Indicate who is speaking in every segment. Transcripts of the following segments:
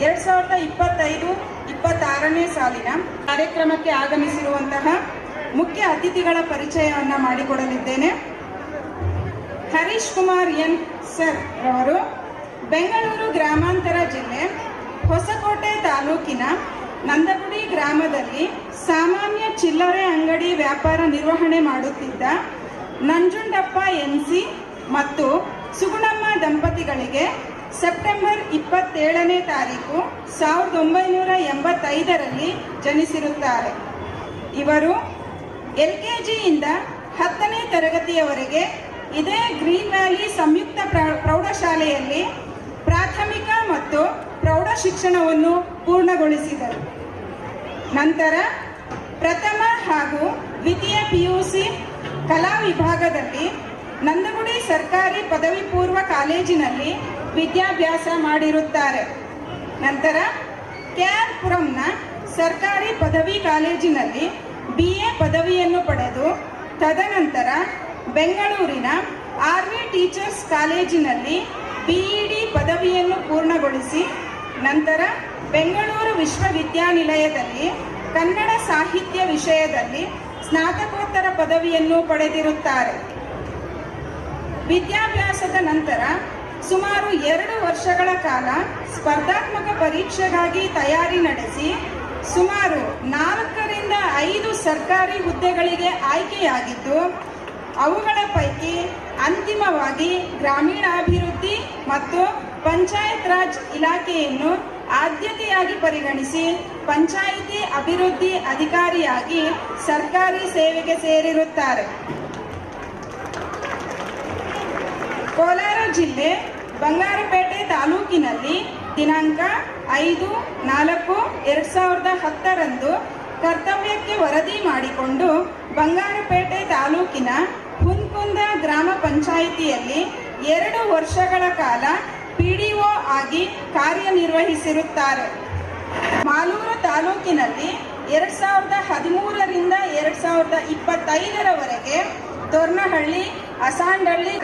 Speaker 1: 2025-26ನೇ ಸಾಲಿನ ಕಾರ್ಯಕ್ರಮಕ್ಕೆ ಆಗಮಿಸಿರುವಂತಹ ಮುಖ್ಯ ಅತಿಥಿಗಳ ಪರಿಚಯವನ್ನು ಮಾಡಿಕೊಡಲಿದ್ದೇನೆ. ಹರೀಶ್ ಕುಮಾರ್ ಎನ್ ಸರ್ ರವರು ಬೆಂಗಳೂರು ಗ್ರಾಮಾಂತರ ಜಿಲ್ಲೆ ಹೊಸಕೋಟೆ ತಾಲೂಕಿನ ನಂದಗುಡಿ ಗ್ರಾಮದಲ್ಲಿ ಸಾಮಾನ್ಯ ಚಿಲ್ಲರೆ ಅಂಗಡಿ ವ್ಯಾಪಾರ ನಿರ್ವಹಣೆ ಮಾಡುತ್ತಿದ್ದ ನಂಜುಂಡಪ್ಪ ಎನ್ಸಿ ಮತ್ತು ಸುಗುಣಮ್ಮ ದಂಪತಿಗಳಿಗೆ ಸೆಪ್ಟೆಂಬರ್ 27ನೇ ತಾರೀಕು 1985ರಲ್ಲಿ ಜನಿಸಿರುತ್ತಾರೆ. ಇವರು LKGಯಿಂದ 10ನೇ ತರಗತಿಯವರೆಗೆ ಇದೇ ಗ್ರೀನ್ ವ್ಯಾಲಿ ಸಂಯುಕ್ತ ಪ್ರೌಢಶಾಲೆಯಲ್ಲಿ ಪ್ರಾಥಮಿಕ ಮತ್ತು ಪ್ರೌಢ ಶಿಕ್ಷಣವನ್ನು ಪೂರ್ಣಗೊಳಿಸಿದರು. ನಂತರ ಪ್ರಥಮ ಹಾಗೂ ದ್ವಿತೀಯ PUC ಕಲಾ ವಿಭಾಗದಲ್ಲಿ ನಂದಗುಡಿ ಸರ್ಕಾರಿ ಪದವಿ ಪೂರ್ವ ಕಾಲೇಜಿನಲ್ಲಿ ವಿದ್ಯಾಭ್ಯಾಸ ಮಾಡಿರುತ್ತಾರೆ. ನಂತರ KR ಪುರಂನ ಸರ್ಕಾರಿ ಪದವಿ ಕಾಲೇಜಿನಲ್ಲಿ BA ಪದವಿಯನ್ನು ಪಡೆದು ತದನಂತರ ಬೆಂಗಳೂರಿನ RV ಟೀಚರ್ಸ್ ಕಾಲೇಜಿನಲ್ಲಿ BEd ಪದವಿಯನ್ನು ಪೂರ್ಣಗೊಳಿಸಿ ನಂತರ ಬೆಂಗಳೂರು ವಿಶ್ವವಿದ್ಯಾನಿಲಯದಲ್ಲಿ ಕನ್ನಡ ಸಾಹಿತ್ಯ ವಿಷಯದಲ್ಲಿ ಸ್ನಾತಕೋತ್ತರ ಪದವಿಯನ್ನು ಪಡೆದಿರುತ್ತಾರೆ. ವಿದ್ಯಾಭ್ಯಾಸದ ನಂತರ ಸುಮಾರು 2 ವರ್ಷಗಳ ಕಾಲ ಸ್ಪರ್ಧಾತ್ಮಕ ಪರೀಕ್ಷೆಗಾಗಿ ತಯಾರಿ ನಡೆಸಿ ಸುಮಾರು 4ರಿಂದ 5 ಸರ್ಕಾರಿ ಹುದ್ದೆಗಳಿಗೆ ಆಯ್ಕೆಯಾಗಿದ್ದು ಅವುಗಳ ಪೈಕಿ ಅಂತಿಮವಾಗಿ ಗ್ರಾಮೀಣಾಭಿವೃದ್ಧಿ ಮತ್ತು ಪಂಚಾಯತ್ ರಾಜ್ ಇಲಾಖೆಯನ್ನು ಆದ್ಯತೆಯಾಗಿ ಪರಿಗಣಿಸಿ ಪಂಚಾಯಿತಿ ಅಭಿವೃದ್ಧಿ ಅಧಿಕಾರಿಯಾಗಿ ಸರ್ಕಾರಿ ಸೇವೆಗೆ ಸೇರಿರುತ್ತಾರೆ. ಕೋಲಾರ ಜಿಲ್ಲೆ ಬಂಗಾರಪೇಟೆ ತಾಲೂಕಿನಲ್ಲಿ ದಿನಾಂಕ 5/4/2010ರಂದು ಕರ್ತವ್ಯಕ್ಕೆ ವರದಿ ಮಾಡಿಕೊಂಡು ಬಂಗಾರಪೇಟೆ ತಾಲೂಕಿನ ಹುನ್ಕುಂದ ಗ್ರಾಮ ಪಂಚಾಯಿತಿಯಲ್ಲಿ 2 ವರ್ಷಗಳ ಕಾಲ PDO ಆಗಿ ಕಾರ್ಯನಿರ್ವಹಿಸಿರುತ್ತಾರೆ. ಮಾಲೂರು ತಾಲೂಕಿನಲ್ಲಿ 2013ರಿಂದ 2025ರವರೆಗೆ ದೊರ್ನಹಳ್ಳಿ, ಅಸಾಂಡಳ್ಳಿ,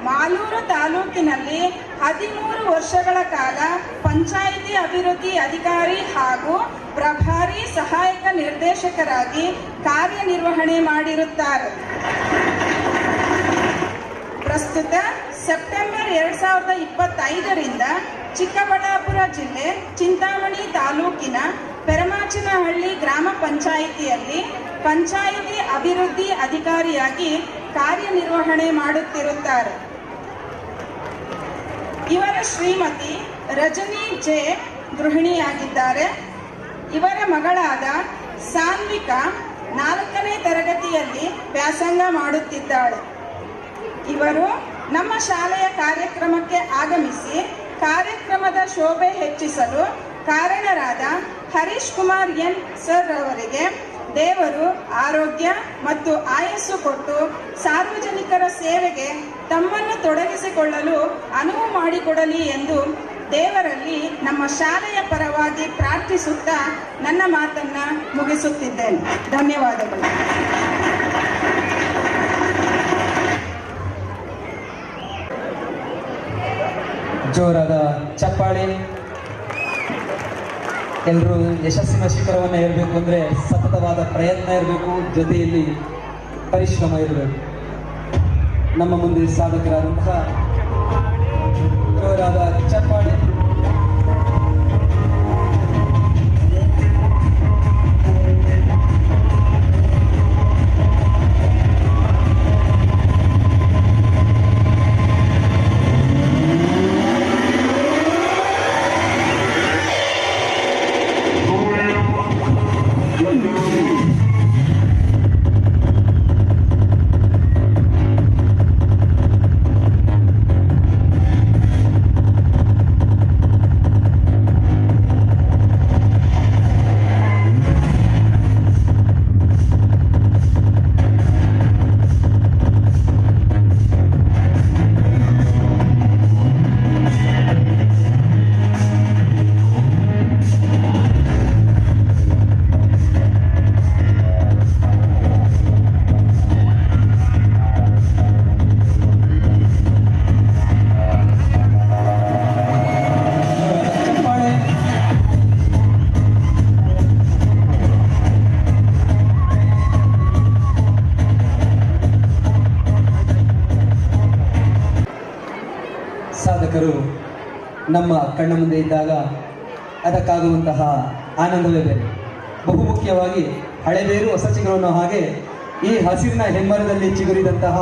Speaker 1: ಮಾಲೂರು ತಾಲೂಕಿನಲ್ಲಿ 13 ವರ್ಷಗಳ ಕಾಲ ಪಂಚಾಯಿತಿ ಅಭಿವೃದ್ಧಿ ಅಧಿಕಾರಿ ಹಾಗೂ ಪ್ರಭಾರಿ ಸಹಾಯಕ ನಿರ್ದೇಶಕರಾಗಿ ಕಾರ್ಯನಿರ್ವಹಣೆ ಮಾಡಿರುತ್ತಾರೆ. ಪ್ರಸ್ತುತ ಸೆಪ್ಟೆಂಬರ್ 2025ರಿಂದ ಚಿಕ್ಕಬಳ್ಳಾಪುರ ಜಿಲ್ಲೆ ಚಿಂತಾಮಣಿ ತಾಲೂಕಿನ ಪೆರಮಾಚನಹಳ್ಳಿ ಗ್ರಾಮ ಪಂಚಾಯಿತಿಯಲ್ಲಿ ಪಂಚಾಯಿತಿ ಅಭಿವೃದ್ಧಿ ಅಧಿಕಾರಿಯಾಗಿ ಕಾರ್ಯನಿರ್ವಹಣೆ ಮಾಡುತ್ತಿರುತ್ತಾರೆ. ಇವರ ಶ್ರೀಮತಿ ರಜನಿ ಜೆ ಗೃಹಿಣಿಯಾಗಿದ್ದಾರೆ. ಇವರ ಮಗಳಾದ ಸಾನ್ವಿಕಾ 4ನೇ ತರಗತಿಯಲ್ಲಿ ವ್ಯಾಸಂಗ ಮಾಡುತ್ತಿದ್ದಾಳೆ. ಇವರು ನಮ್ಮ ಶಾಲೆಯ ಕಾರ್ಯಕ್ರಮಕ್ಕೆ ಆಗಮಿಸಿ ಕಾರ್ಯಕ್ರಮದ ಶೋಭೆ ಹೆಚ್ಚಿಸಲು ಕಾರಣರಾದ ಹರೀಶ್ ಕುಮಾರ್ ಎನ್ ಸರ್ ಅವರಿಗೆ ದೇವರು ಆರೋಗ್ಯ ಮತ್ತು ಆಯಸ್ಸು ಕೊಟ್ಟು ಸಾರ್ವಜನಿಕರ ಸೇವೆಗೆ ತಮ್ಮನ್ನು ತೊಡಗಿಸಿಕೊಳ್ಳಲು ಅನುವು ಮಾಡಿಕೊಡಲಿ ಎಂದು ದೇವರಲ್ಲಿ ನಮ್ಮ ಶಾಲೆಯ ಪರವಾಗಿ ಪ್ರಾರ್ಥಿಸುತ್ತಾ ನನ್ನ ಮಾತನ್ನು ಮುಗಿಸುತ್ತಿದ್ದೇನೆ. ಧನ್ಯವಾದಗಳು.
Speaker 2: ಜೋರಾದ ಚಪ್ಪಾಳೆ. ಎಲ್ಲರೂ ಯಶಸ್ಸಿನ ಶಿಖರವನ್ನು ಏರಬೇಕು ಅಂದರೆ ಸತತವಾದ ಪ್ರಯತ್ನ ಇರಬೇಕು, ಜೊತೆಯಲ್ಲಿ ಪರಿಶ್ರಮ ಇರಬೇಕು. ನಮ್ಮ ಮುಂದೆ ಸಾಧಕರಾದಂತಹ ಜೋರಾದ ಚಪ್ಪಾಳೆ. ನಮ್ಮ ಕಣ್ಣ ಮುಂದೆ ಇದ್ದಾಗ ಅದಕ್ಕಾಗುವಂತಹ ಆನಂದವೇ ಬೇರೆ. ಬಹುಮುಖ್ಯವಾಗಿ ಹಳೆಬೇರು ಹೊಸ ಚಿಗುರು ಅನ್ನೋ ಹಾಗೆ ಈ ಹಸಿರಿನ ಹೆಮ್ಮರದಲ್ಲಿ ಚಿಗುರಿದಂತಹ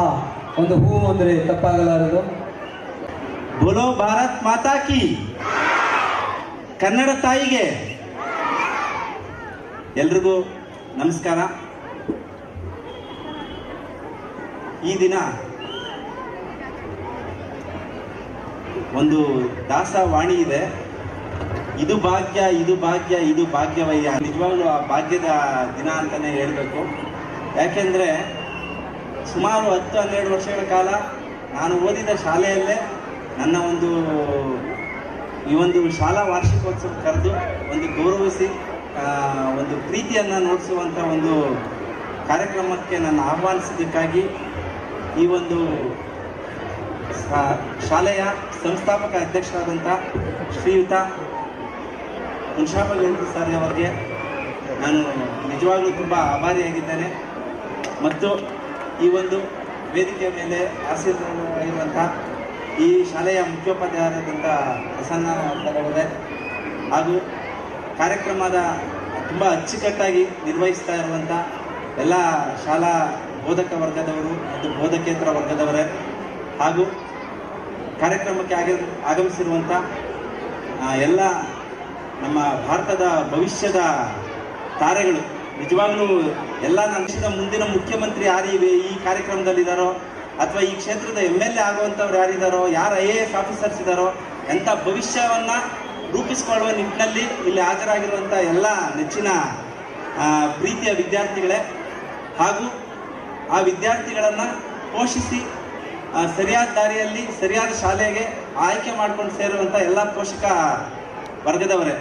Speaker 2: ಒಂದು ಹೂವು ಅಂದರೆ ತಪ್ಪಾಗಲಾರದು.
Speaker 3: ಬೋಲೋ ಭಾರತ್ ಮಾತಾ ಕಿ, ಕನ್ನಡ ತಾಯಿಗೆ ಎಲ್ರಿಗೂ ನಮಸ್ಕಾರ. ಈ ದಿನ ಒಂದು ದಾಸವಾಣಿ ಇದೆ, ಇದು ಭಾಗ್ಯ ಇದು ಭಾಗ್ಯ ಇದು ಭಾಗ್ಯವಯ್ಯ. ನಿಜವಾಗ್ಲೂ ಆ ಭಾಗ್ಯದ ದಿನ ಅಂತಾನೆ ಹೇಳಬೇಕು. ಯಾಕೆಂದರೆ ಸುಮಾರು 10-12 ವರ್ಷಗಳ ಕಾಲ ನಾನು ಓದಿದ ಶಾಲೆಯಲ್ಲೇ ನನ್ನ ಈ ಒಂದು ಶಾಲಾ ವಾರ್ಷಿಕೋತ್ಸವ ಕರೆದು ಒಂದು ಗೌರವಿಸಿ ಒಂದು ಪ್ರೀತಿಯನ್ನು ನೋಡಿಸುವಂಥ ಒಂದು ಕಾರ್ಯಕ್ರಮಕ್ಕೆ ನನ್ನ ಆಹ್ವಾನಿಸಿದ್ದಕ್ಕಾಗಿ ಈ ಒಂದು ಶಾಲೆಯ ಸಂಸ್ಥಾಪಕ ಅಧ್ಯಕ್ಷರಾದಂಥ ಶ್ರೀಯುತ ಮುನ್ಷಾಬಗೌಡ್ರು ಸರ್ ಅವರಿಗೆ ನಾನು ನಿಜವಾಗ್ಲೂ ತುಂಬ ಆಭಾರಿಯಾಗಿದ್ದೇನೆ. ಮತ್ತು ಈ ಒಂದು ವೇದಿಕೆಯ ಮೇಲೆ ಆಸೀನರಾಗಿರುವಂಥ ಈ ಶಾಲೆಯ ಮುಖ್ಯೋಪಾಧ್ಯಾಯರಾದಂಥ ಪ್ರಸನ್ನ ಅವರೇ ಹಾಗೂ ಕಾರ್ಯಕ್ರಮದ ತುಂಬ ಅಚ್ಚುಕಟ್ಟಾಗಿ ನಿರ್ವಹಿಸ್ತಾ ಇರುವಂಥ ಎಲ್ಲ ಶಾಲಾ ಬೋಧಕ ವರ್ಗದವರು ಮತ್ತು ಬೋಧಕೇತರ ವರ್ಗದವರೇ ಹಾಗೂ ಕಾರ್ಯಕ್ರಮಕ್ಕೆ ಆಗಮಿಸಿರುವಂಥ ಎಲ್ಲ ನಮ್ಮ ಭಾರತದ ಭವಿಷ್ಯದ ತಾರೆಗಳು. ನಿಜವಾಗ್ಲೂ ಎಲ್ಲ ದೇಶದ ಮುಂದಿನ ಮುಖ್ಯಮಂತ್ರಿ ಯಾರು ಈ ಕಾರ್ಯಕ್ರಮದಲ್ಲಿದ್ದಾರೋ ಅಥವಾ ಈ ಕ್ಷೇತ್ರದ MLA ಆಗುವಂಥವ್ರು ಯಾರಿದ್ದಾರೋ, ಯಾರು IAS ಆಫೀಸರ್ಸ್ ಇದ್ದಾರೋ, ಎಂಥ ಭವಿಷ್ಯವನ್ನು ರೂಪಿಸಿಕೊಳ್ಳುವ ನಿಟ್ಟಿನಲ್ಲಿ ಇಲ್ಲಿ ಹಾಜರಾಗಿರುವಂಥ ಎಲ್ಲ ನೆಚ್ಚಿನ ಪ್ರೀತಿಯ ವಿದ್ಯಾರ್ಥಿಗಳೇ ಹಾಗೂ ಆ ವಿದ್ಯಾರ್ಥಿಗಳನ್ನು ಪೋಷಿಸಿ ಸರಿಯಾದ ದಾರಿಯಲ್ಲಿ ಸರಿಯಾದ ಶಾಲೆಗೆ ಆಯ್ಕೆ ಮಾಡ್ಕೊಂಡು ಸೇರುವಂಥ ಎಲ್ಲ ಪೋಷಕ ವರ್ಗದವರೇ,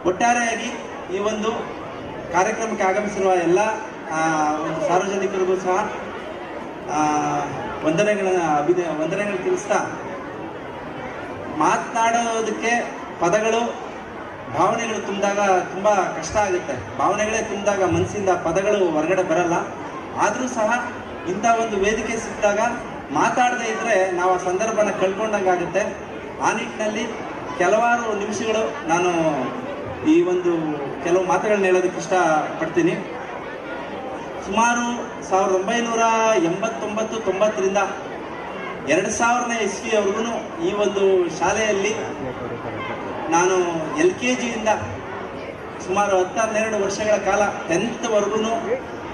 Speaker 3: ಒಟ್ಟಾರೆಯಾಗಿ ಈ ಒಂದು ಕಾರ್ಯಕ್ರಮಕ್ಕೆ ಆಗಮಿಸಿರುವ ಎಲ್ಲ ಒಂದು ಸಾರ್ವಜನಿಕರಿಗೂ ಸಹ ವಂದನೆಗಳು ತಿಳಿಸ್ತಾ, ಮಾತನಾಡೋದಕ್ಕೆ ಪದಗಳು ಭಾವನೆಗಳು ತುಂಬಿದಾಗ ತುಂಬ ಕಷ್ಟ ಆಗುತ್ತೆ. ಭಾವನೆಗಳೇ ತುಂಬಿದಾಗ ಮನಸ್ಸಿಂದ ಪದಗಳು ಹೊರಗಡೆ ಬರಲ್ಲ. ಆದರೂ ಸಹ ಇಂಥ ಒಂದು ವೇದಿಕೆ ಸಿಕ್ಕಿದಾಗ ಮಾತಾಡದೇ ಇದ್ದರೆ ನಾವು ಆ ಸಂದರ್ಭನ ಕಳ್ಕೊಂಡಂಗಾಗುತ್ತೆ. ಆ ನಿಟ್ಟಿನಲ್ಲಿ ಕೆಲವಾರು ನಿಮಿಷಗಳು ನಾನು ಈ ಒಂದು ಕೆಲವು ಮಾತುಗಳನ್ನ ಹೇಳೋದಕ್ಕೆ ಇಷ್ಟಪಡ್ತೀನಿ. ಸುಮಾರು 1989-90ರಿಂದ 2000ನೇ ಇಸ್ವಿಯವರೆಗೂ ಈ ಒಂದು ಶಾಲೆಯಲ್ಲಿ ನಾನು LKGಯಿಂದ ಸುಮಾರು 10-12 ವರ್ಷಗಳ ಕಾಲ 10th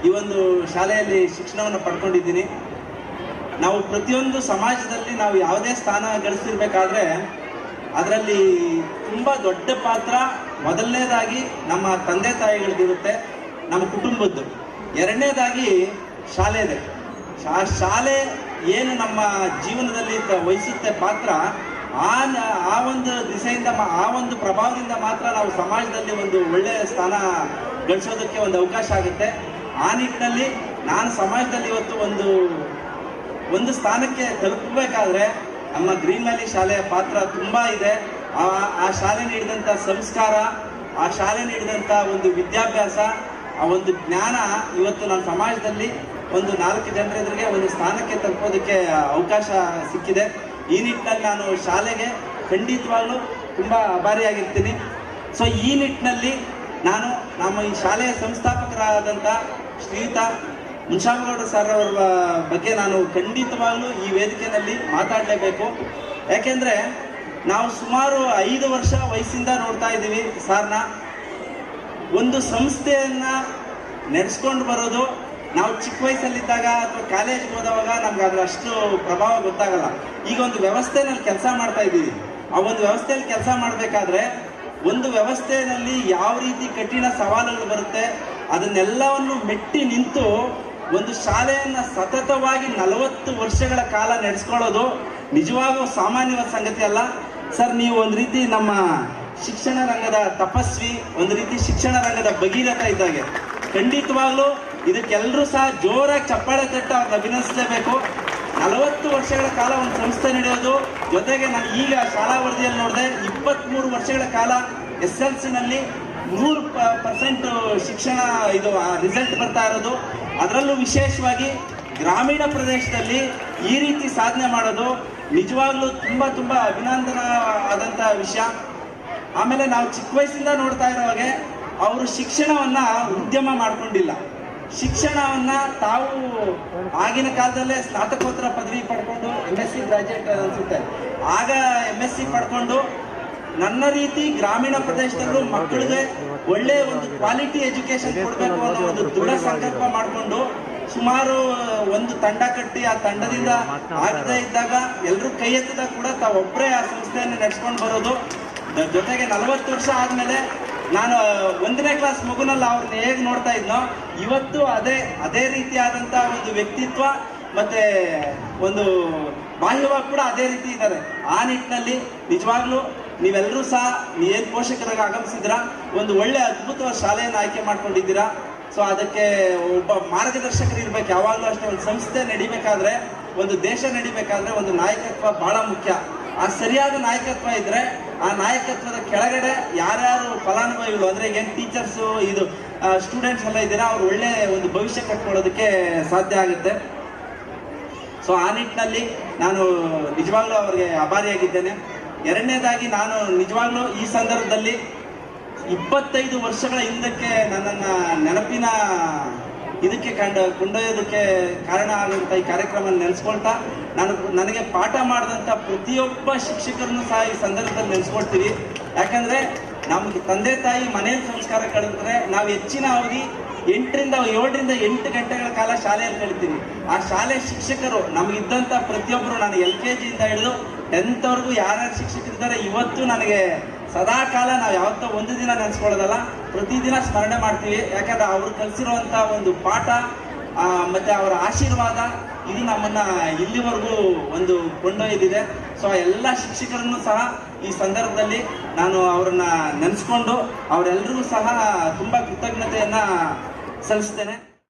Speaker 3: ಈ ಒಂದು ಶಾಲೆಯಲ್ಲಿ ಶಿಕ್ಷಣವನ್ನು ಪಡ್ಕೊಂಡಿದ್ದೀನಿ. ನಾವು ಪ್ರತಿಯೊಂದು ಸಮಾಜದಲ್ಲಿ ನಾವು ಯಾವುದೇ ಸ್ಥಾನ ಗಳಿಸಿರ್ಬೇಕಾದ್ರೆ ಅದರಲ್ಲಿ ತುಂಬ ದೊಡ್ಡ ಪಾತ್ರ ಮೊದಲನೇದಾಗಿ ನಮ್ಮ ತಂದೆ ತಾಯಿಗಳದ್ದಿರುತ್ತೆ, ನಮ್ಮ ಕುಟುಂಬದ್ದು. ಎರಡನೇದಾಗಿ ಶಾಲೆದೆ. ಶಾಲೆ ಏನು ನಮ್ಮ ಜೀವನದಲ್ಲಿ ವಹಿಸುತ್ತೆ ಪಾತ್ರ, ಆ ಒಂದು ದಿಸೆಯಿಂದ ಆ ಒಂದು ಪ್ರಭಾವದಿಂದ ಮಾತ್ರ ನಾವು ಸಮಾಜದಲ್ಲಿ ಒಂದು ಒಳ್ಳೆಯ ಸ್ಥಾನ ಗಳಿಸೋದಕ್ಕೆ ಒಂದು ಅವಕಾಶ ಆಗುತ್ತೆ. ಆ ನಿಟ್ಟಿನಲ್ಲಿ ನಾನು ಸಮಾಜದಲ್ಲಿ ಇವತ್ತು ಒಂದು ಸ್ಥಾನಕ್ಕೆ ತಲುಪಬೇಕಾದ್ರೆ ನಮ್ಮ ಗ್ರೀನ್ ವ್ಯಾಲಿ ಶಾಲೆಯ ಪಾತ್ರ ತುಂಬ ಇದೆ. ಆ ಶಾಲೆ ನೀಡಿದಂಥ ಸಂಸ್ಕಾರ, ಆ ಶಾಲೆ ನೀಡಿದಂಥ ಒಂದು ವಿದ್ಯಾಭ್ಯಾಸ, ಆ ಒಂದು ಜ್ಞಾನ ಇವತ್ತು ನಮ್ಮ ಸಮಾಜದಲ್ಲಿ ಒಂದು 4 ಜನರ ಎದುರಿಗೆ ಒಂದು ಸ್ಥಾನಕ್ಕೆ ತಲುಪೋದಕ್ಕೆ ಅವಕಾಶ ಸಿಕ್ಕಿದೆ. ಈ ನಿಟ್ಟಿನಲ್ಲಿ ನಾನು ಶಾಲೆಗೆ ಖಂಡಿತವಾಗ್ಲೂ ತುಂಬ ಆಭಾರಿಯಾಗಿರ್ತೀನಿ. ಸೊ ಈ ನಿಟ್ಟಿನಲ್ಲಿ ನಾನು ನಮ್ಮ ಈ ಶಾಲೆಯ ಸಂಸ್ಥಾಪಕರಾದಂಥ ಶ್ರೀಯುತ ಮುನ್ಷಾಬಗೌಡ್ರು ಸರ್ ಅವರ ಬಗ್ಗೆ ನಾನು ಖಂಡಿತವಾಗ್ಲೂ ಈ ವೇದಿಕೆಯಲ್ಲಿ ಮಾತಾಡಲೇಬೇಕು. ಯಾಕೆಂದರೆ ನಾವು ಸುಮಾರು 5 ವರ್ಷ ವಯಸ್ಸಿಂದ ನೋಡ್ತಾ ಇದ್ದೀವಿ ಸಾರ್ನ. ಒಂದು ಸಂಸ್ಥೆಯನ್ನು ನಡೆಸ್ಕೊಂಡು ಬರೋದು ನಾವು ಚಿಕ್ಕ ವಯಸ್ಸಲ್ಲಿದ್ದಾಗ ಅಥವಾ ಕಾಲೇಜಿಗೆ ಹೋದವಾಗ ನಮ್ಗೆ ಅದ್ರ ಅಷ್ಟು ಪ್ರಭಾವ ಗೊತ್ತಾಗಲ್ಲ. ಈಗ ಒಂದು ವ್ಯವಸ್ಥೆನಲ್ಲಿ ಕೆಲಸ ಮಾಡ್ತಾ ಇದ್ದೀವಿ. ಆ ಒಂದು ವ್ಯವಸ್ಥೆಯಲ್ಲಿ ಕೆಲಸ ಮಾಡಬೇಕಾದ್ರೆ ಒಂದು ವ್ಯವಸ್ಥೆಯಲ್ಲಿ ಯಾವ ರೀತಿ ಕಠಿಣ ಸವಾಲುಗಳು ಬರುತ್ತೆ ಅದನ್ನೆಲ್ಲವನ್ನು ಮೆಟ್ಟಿ ನಿಂತು ಒಂದು ಶಾಲೆಯನ್ನು ಸತತವಾಗಿ 40 ವರ್ಷಗಳ ಕಾಲ ನಡೆಸ್ಕೊಳ್ಳೋದು ನಿಜವಾಗೂ ಸಾಮಾನ್ಯವಾದ ಸಂಗತಿ ಅಲ್ಲ. ಸರ್, ನೀವು ಒಂದು ರೀತಿ ನಮ್ಮ ಶಿಕ್ಷಣ ರಂಗದ ತಪಸ್ವಿ, ಒಂದು ರೀತಿ ಶಿಕ್ಷಣ ರಂಗದ ಭಗೀರಥ ಇದ್ದಾಗೆ. ಖಂಡಿತವಾಗ್ಲೂ ಇದಕ್ಕೆಲ್ಲರೂ ಸಹ ಜೋರಾಗಿ ಚಪ್ಪಾಳೆ ತಟ್ಟು ಅವ್ರನ್ನ ಅಭಿನಂದಿಸಲೇಬೇಕು. 40 ವರ್ಷಗಳ ಕಾಲ ಒಂದು ಸಂಸ್ಥೆ ನಡೆಯೋದು, ಜೊತೆಗೆ ನಾನು ಈಗ ಶಾಲಾ ವರದಿಯಲ್ಲಿ ನೋಡಿದೆ 23 ವರ್ಷಗಳ ಕಾಲ SLCನಲ್ಲಿ 100% ಶಿಕ್ಷಣ ಇದು ರಿಸಲ್ಟ್ ಬರ್ತಾ ಇರೋದು. ಅದರಲ್ಲೂ ವಿಶೇಷವಾಗಿ ಗ್ರಾಮೀಣ ಪ್ರದೇಶದಲ್ಲಿ ಈ ರೀತಿ ಸಾಧನೆ ಮಾಡೋದು ನಿಜವಾಗ್ಲೂ ತುಂಬ ಅಭಿನಂದನ ಆದಂಥ ವಿಷಯ. ಆಮೇಲೆ ನಾವು ಚಿಕ್ಕ ವಯಸ್ಸಿಂದ ನೋಡ್ತಾ ಇರೋ ಹಾಗೆ ಅವರು ಶಿಕ್ಷಣವನ್ನ ಉದ್ಯಮ ಮಾಡ್ಕೊಂಡಿಲ್ಲ. ಶಿಕ್ಷಣವನ್ನ ತಾವು ಆಗಿನ ಕಾಲದಲ್ಲೇ ಸ್ನಾತಕೋತ್ತರ ಪದವಿ ಪಡ್ಕೊಂಡು MSc ಗ್ರಾಜುಯೇಟ್ ಅನ್ಸುತ್ತೆ, ಆಗ MSc ಪಡ್ಕೊಂಡು ನನ್ನ ರೀತಿ ಗ್ರಾಮೀಣ ಪ್ರದೇಶದಲ್ಲೂ ಮಕ್ಕಳಿಗೆ ಒಳ್ಳೆ ಒಂದು ಕ್ವಾಲಿಟಿ ಎಜುಕೇಶನ್ ಕೊಡಬೇಕು ಅನ್ನೋ ಒಂದು ದೃಢ ಸಂಕಲ್ಪ ಮಾಡಿಕೊಂಡು ಸುಮಾರು ಒಂದು ತಂಡ ಕಟ್ಟಿ ಆ ತಂಡದಿಂದ ಆಗದೇ ಇದ್ದಾಗ ಎಲ್ಲರೂ ಕೈ ಎತ್ತಿದಾಗ ಕೂಡ ತಾವೊಬ್ಬರೇ ಆ ಸಂಸ್ಥೆಯನ್ನು ನಡೆಸ್ಕೊಂಡು ಬರೋದು. ಜೊತೆಗೆ 40 ವರ್ಷ ಆದಮೇಲೆ ನಾನು 1ನೇ ಕ್ಲಾಸ್ ಮಗುನಲ್ಲಿ ಅವ್ರನ್ನ ಹೇಗೆ ನೋಡ್ತಾ ಇದ್ನೋ ಇವತ್ತು ಅದೇ ರೀತಿಯಾದಂಥ ಒಂದು ವ್ಯಕ್ತಿತ್ವ ಮತ್ತೆ ಒಂದು ಬಾಹ್ಯವಾಗಿ ಕೂಡ ಅದೇ ರೀತಿ ಇದ್ದಾರೆ. ಆ ನಿಟ್ಟಿನಲ್ಲಿ ನಿಜವಾಗ್ಲೂ ನೀವೆಲ್ಲರೂ ಸಹ ಏನು ಪೋಷಕರಾಗಿ ಆಗಮಿಸಿದ್ರ ಒಂದು ಒಳ್ಳೆ ಅದ್ಭುತವಾದ ಶಾಲೆಯನ್ನು ಆಯ್ಕೆ ಮಾಡ್ಕೊಂಡಿದ್ದೀರಾ. ಸೊ ಅದಕ್ಕೆ ಒಬ್ಬ ಮಾರ್ಗದರ್ಶಕರು ಇರ್ಬೇಕು. ಯಾವಾಗಲೂ ಅಷ್ಟೇ ಒಂದು ಸಂಸ್ಥೆ ನಡಿಬೇಕಾದ್ರೆ, ಒಂದು ದೇಶ ನಡಿಬೇಕಾದ್ರೆ ಒಂದು ನಾಯಕತ್ವ ಬಹಳ ಮುಖ್ಯ. ಆ ಸರಿಯಾದ ನಾಯಕತ್ವ ಇದ್ರೆ ಆ ನಾಯಕತ್ವದ ಕೆಳಗಡೆ ಯಾರ್ಯಾರು ಫಲಾನುಭವಿಗಳು ಅಂದ್ರೆ ಏನು ಟೀಚರ್ಸು ಇದು ಸ್ಟೂಡೆಂಟ್ಸ್ ಎಲ್ಲ ಇದ್ದೀರಾ, ಅವ್ರು ಒಳ್ಳೆ ಒಂದು ಭವಿಷ್ಯ ಕಟ್ಕೊಳ್ಳೋದಕ್ಕೆ ಸಾಧ್ಯ ಆಗುತ್ತೆ. ಸೊ ಆ ನಿಟ್ಟಿನಲ್ಲಿ ನಾನು ನಿಜವಾಗ್ಲೂ ಅವ್ರಿಗೆ ಆಭಾರಿಯಾಗಿದ್ದೇನೆ. ಎರಡನೇದಾಗಿ ನಾನು ನಿಜವಾಗ್ಲೂ ಈ ಸಂದರ್ಭದಲ್ಲಿ 25 ವರ್ಷಗಳ ಹಿಂದಕ್ಕೆ ನನ್ನನ್ನು ನೆನಪಿನ ಇದಕ್ಕೆ ಕೊಂಡೊಯ್ಯೋದಕ್ಕೆ ಕಾರಣ ಆಗುವಂಥ ಈ ಕಾರ್ಯಕ್ರಮ ನೆನೆಸ್ಕೊಳ್ತಾ ನನಗೆ ಪಾಠ ಮಾಡಿದಂಥ ಪ್ರತಿಯೊಬ್ಬ ಶಿಕ್ಷಕರನ್ನು ಸಹ ಈ ಸಂದರ್ಭದಲ್ಲಿ ನೆನೆಸ್ಕೊಳ್ತೀವಿ. ಯಾಕಂದರೆ ನಮಗೆ ತಂದೆ ತಾಯಿ ಮನೆಯಲ್ಲಿ ಸಂಸ್ಕಾರ ಕಳೆದ್ರೆ ನಾವು ಹೆಚ್ಚಿನ ಅವಧಿ 7 ರಿಂದ 8 ಗಂಟೆಗಳ ಕಾಲ ಶಾಲೆಯಲ್ಲಿ ಕಳಿತೀವಿ. ಆ ಶಾಲೆ ಶಿಕ್ಷಕರು ನಮಗಿದ್ದಂಥ ಪ್ರತಿಯೊಬ್ಬರು, ನಾನು LKG ಇಂದ ಹಿಡಿದು 10th ವರೆಗೂ ಯಾರ್ಯಾರು ಶಿಕ್ಷಕರಿದ್ದಾರೆ ಇವತ್ತು ನನಗೆ ಸದಾ ಕಾಲ ನಾವು ಯಾವತ್ತೋ ಒಂದು ದಿನ ನೆನೆಸ್ಕೊಳ್ಳೋದಲ್ಲ, ಪ್ರತಿದಿನ ಸ್ಮರಣೆ ಮಾಡ್ತೀವಿ. ಯಾಕಂದ್ರೆ ಅವರು ಕಲಿಸಿರುವಂಥ ಒಂದು ಪಾಠ ಮತ್ತೆ ಅವರ ಆಶೀರ್ವಾದ ಇದು ನಮ್ಮನ್ನ ಇಲ್ಲಿವರೆಗೂ ಒಂದು ಕೊಂಡೊಯ್ದಿದೆ. ಸೊ ಎಲ್ಲ ಶಿಕ್ಷಕರನ್ನು ಸಹ ಈ ಸಂದರ್ಭದಲ್ಲಿ ನಾನು ಅವರನ್ನ ನೆನೆಸ್ಕೊಂಡು ಅವರೆಲ್ಲರಿಗೂ ಸಹ ತುಂಬ ಕೃತಜ್ಞತೆಯನ್ನ ಸಲ್ಲಿಸ್ತೇನೆ.